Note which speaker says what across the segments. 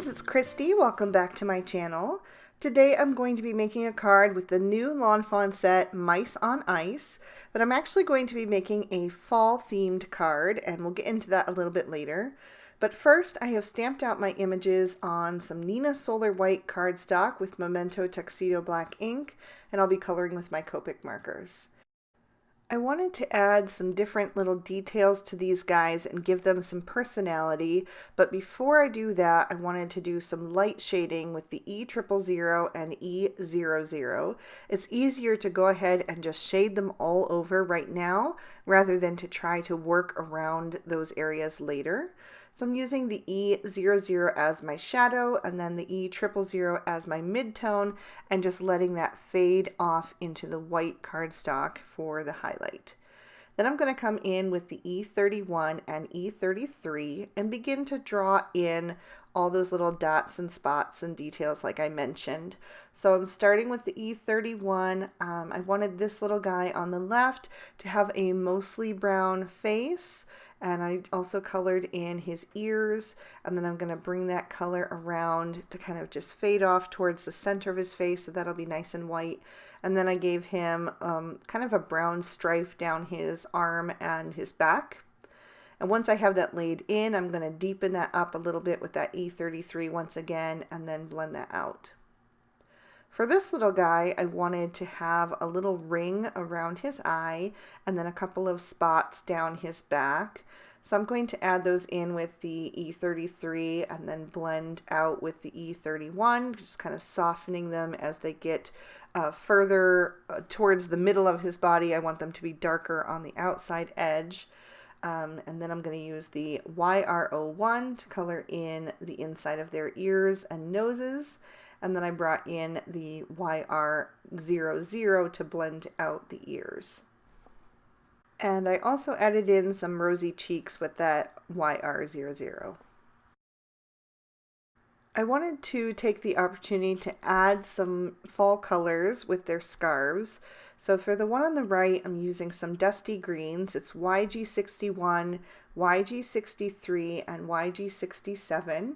Speaker 1: friends, it's Christy. Welcome back to my channel. Today I'm going to be making a card with the new Lawn Fawn set, Mice on Ice, but I'm actually going to be making a fall themed card, and we'll get into that a little bit later. But first, I have stamped out my images on some Nina Solar White cardstock with Memento Tuxedo Black ink, and I'll be coloring with my Copic markers. I wanted to add some different little details to these guys and give them some personality, but before I do that, I wanted to do some light shading with the E000 and E00. It's easier to go ahead and just shade them all over right now rather than to try to work around those areas later. So I'm using the E00 as my shadow and then the E000 as my midtone and just letting that fade off into the white cardstock for the highlight. Then I'm going to come in with the E31 and E33 and begin to draw in all those little dots and spots and details like I mentioned. So I'm starting with the E31. I wanted this little guy on the left to have a mostly brown face, and I also colored in his ears, and then I'm going to bring that color around to kind of just fade off towards the center of his face, so that'll be nice and white. And then I gave him kind of a brown stripe down his arm and his back. And once I have that laid in, I'm going to deepen that up a little bit with that E33 once again, and then blend that out. For this little guy, I wanted to have a little ring around his eye and then a couple of spots down his back. So I'm going to add those in with the E33 and then blend out with the E31, just kind of softening them as they get further towards the middle of his body. I want them to be darker on the outside edge. And then I'm going to use the YR01 to color in the inside of their ears and noses. And then I brought in the YR00 to blend out the ears. And I also added in some rosy cheeks with that YR00. I wanted to take the opportunity to add some fall colors with their scarves. So for the one on the right, I'm using some dusty greens. It's YG61, YG63, and YG67.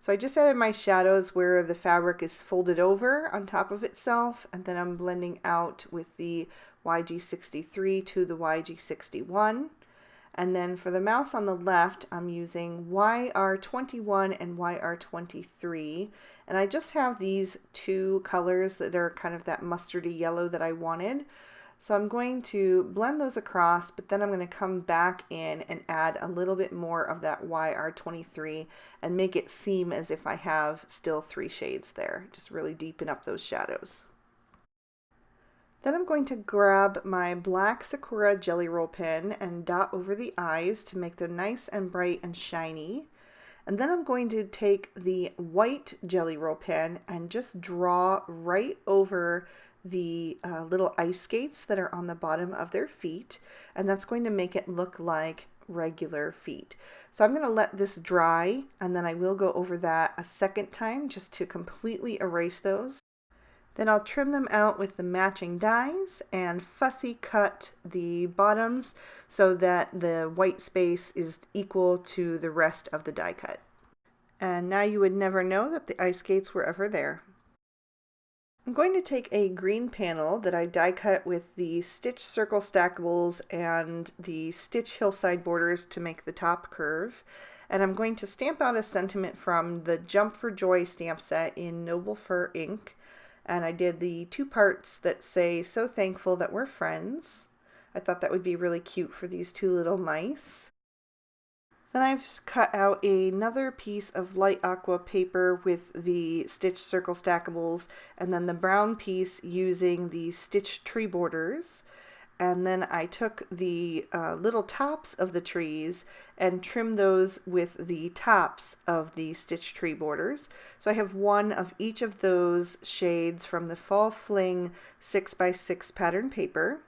Speaker 1: So I just added my shadows where the fabric is folded over on top of itself, and then I'm blending out with the YG63 to the YG61. And then for the mouse on the left, I'm using YR21 and YR23. And I just have these two colors that are kind of that mustardy yellow that I wanted. So I'm going to blend those across, but then I'm going to come back in and add a little bit more of that YR23 and make it seem as if I have still three shades there. Just really deepen up those shadows. Then I'm going to grab my black Sakura Jelly Roll pen and dot over the eyes to make them nice and bright and shiny. And then I'm going to take the white Jelly Roll pen and just draw right over the little ice skates that are on the bottom of their feet, and that's going to make it look like regular feet. So I'm going to let this dry, and then I will go over that a second time just to completely erase those. Then I'll trim them out with the matching dies and fussy cut the bottoms so that the white space is equal to the rest of the die cut. And now you would never know that the ice skates were ever there. I'm going to take a green panel that I die cut with the Stitch Circle Stackables and the Stitch Hillside borders to make the top curve. And I'm going to stamp out a sentiment from the Jump for Joy stamp set in Noble Fur ink. And I did the two parts that say, "So thankful that we're friends." I thought that would be really cute for these two little mice. Then I've cut out another piece of light aqua paper with the Stitch Circle Stackables, and then the brown piece using the Stitch Tree borders. And then I took the little tops of the trees and trimmed those with the tops of the Stitch Tree borders. So I have one of each of those shades from the Fall Fling 6x6 pattern paper.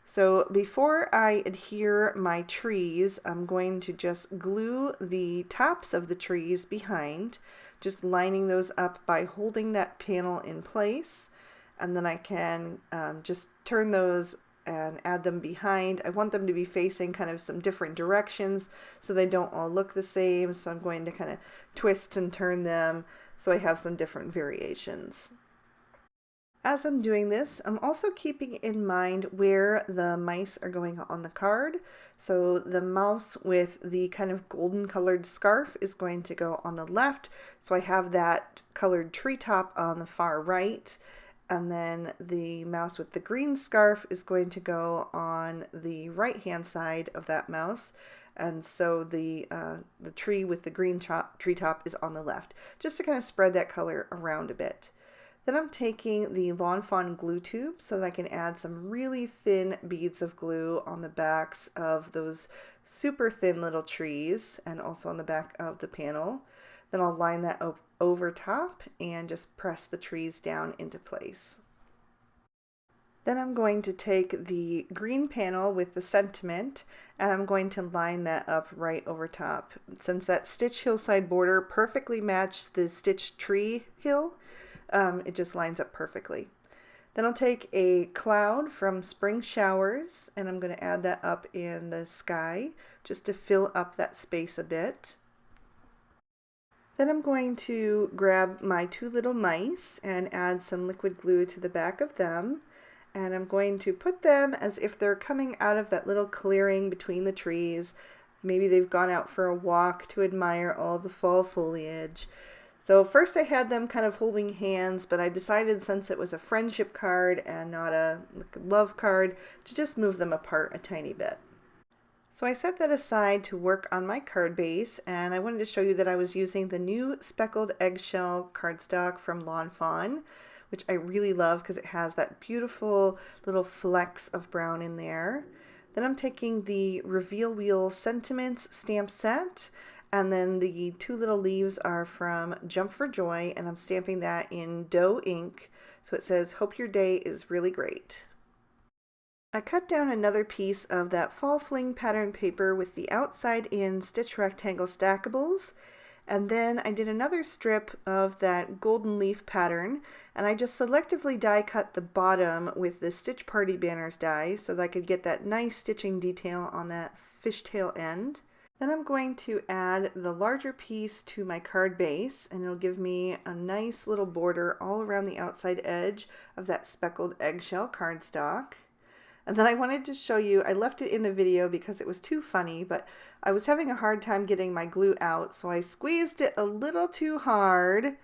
Speaker 1: So before I adhere my trees, I'm going to just glue the tops of the trees behind, just lining those up by holding that panel in place. And then I can just turn those and add them behind. I want them to be facing kind of some different directions so they don't all look the same. So I'm going to kind of twist and turn them so I have some different variations. As I'm doing this, I'm also keeping in mind where the mice are going on the card. So the mouse with the kind of golden colored scarf is going to go on the left. So I have that colored treetop on the far right. And then the mouse with the green scarf is going to go on the right-hand side of that mouse. And so the tree with the green treetop is on the left, just to kind of spread that color around a bit. Then I'm taking the Lawn Fawn glue tube so that I can add some really thin beads of glue on the backs of those super thin little trees and also on the back of the panel. Then I'll line that over top and just press the trees down into place. Then I'm going to take the green panel with the sentiment and I'm going to line that up right over top. Since that stitch hillside border perfectly matched the stitched tree hill, it just lines up perfectly. Then I'll take a cloud from Spring Showers and I'm going to add that up in the sky just to fill up that space a bit. Then I'm going to grab my two little mice and add some liquid glue to the back of them. And I'm going to put them as if they're coming out of that little clearing between the trees. Maybe they've gone out for a walk to admire all the fall foliage. So first I had them kind of holding hands, but I decided since it was a friendship card and not a love card to just move them apart a tiny bit. So I set that aside to work on my card base, and I wanted to show you that I was using the new speckled eggshell cardstock from Lawn Fawn, which I really love because it has that beautiful little flecks of brown in there. Then I'm taking the Reveal Wheel Sentiments stamp set, and then the two little leaves are from Jump for Joy, and I'm stamping that in dough ink. So it says, "Hope your day is really great." I cut down another piece of that Fall Fling pattern paper with the outside in stitch rectangle stackables, and then I did another strip of that golden leaf pattern, and I just selectively die cut the bottom with the Stitch Party Banners die so that I could get that nice stitching detail on that fishtail end. Then I'm going to add the larger piece to my card base, and it'll give me a nice little border all around the outside edge of that speckled eggshell cardstock. And then I wanted to show you, I left it in the video because it was too funny, but I was having a hard time getting my glue out, so I squeezed it a little too hard,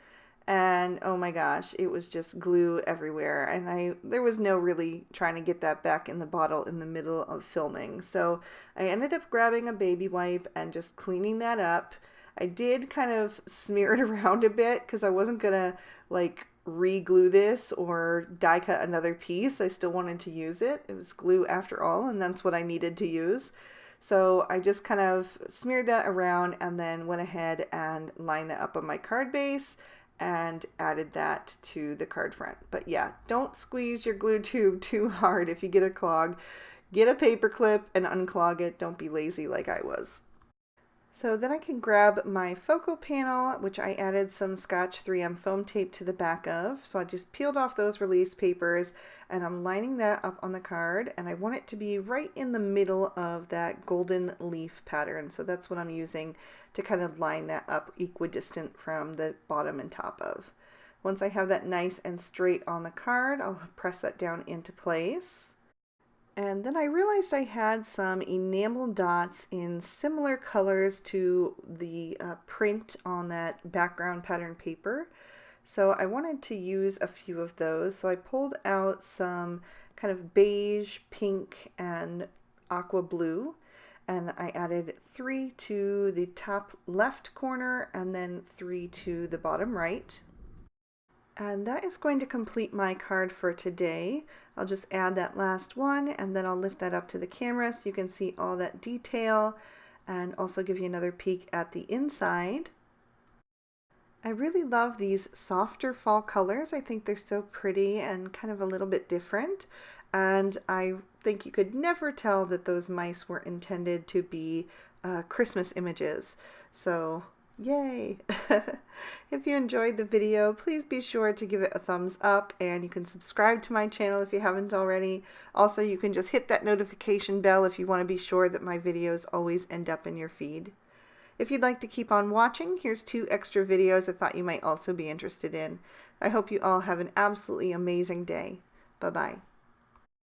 Speaker 1: and oh my gosh, it was just glue everywhere, and there was no really trying to get that back in the bottle in the middle of filming. So I ended up grabbing a baby wipe and just cleaning that up. I did kind of smear it around a bit because I wasn't gonna like re-glue this or die cut another piece. I still wanted to use it. It was glue after all, and that's what I needed to use. So I just kind of smeared that around and then went ahead and lined that up on my card base and added that to the card front. But yeah, don't squeeze your glue tube too hard if you get a clog. Get a paper clip and unclog it. Don't be lazy like I was. So then I can grab my focal panel, which I added some Scotch 3M foam tape to the back of. So I just peeled off those release papers and I'm lining that up on the card, and I want it to be right in the middle of that golden leaf pattern. So that's what I'm using to kind of line that up equidistant from the bottom and top of. Once I have that nice and straight on the card, I'll press that down into place. And then I realized I had some enamel dots in similar colors to the print on that background pattern paper. So I wanted to use a few of those. So I pulled out some kind of beige, pink, and aqua blue. And I added 3 to the top left corner and then 3 to the bottom right. And that is going to complete my card for today. I'll just add that last one and then I'll lift that up to the camera so you can see all that detail and also give you another peek at the inside. I really love these softer fall colors. I think they're so pretty and kind of a little bit different. And I think you could never tell that those mice were intended to be Christmas images. So Yay! If you enjoyed the video, please be sure to give it a thumbs up, and you can subscribe to my channel if you haven't already. Also, you can just hit that notification bell if you want to be sure that my videos always end up in your feed. If you'd like to keep on watching, here's 2 extra videos I thought you might also be interested in. I hope you all have an absolutely amazing day. Bye-bye.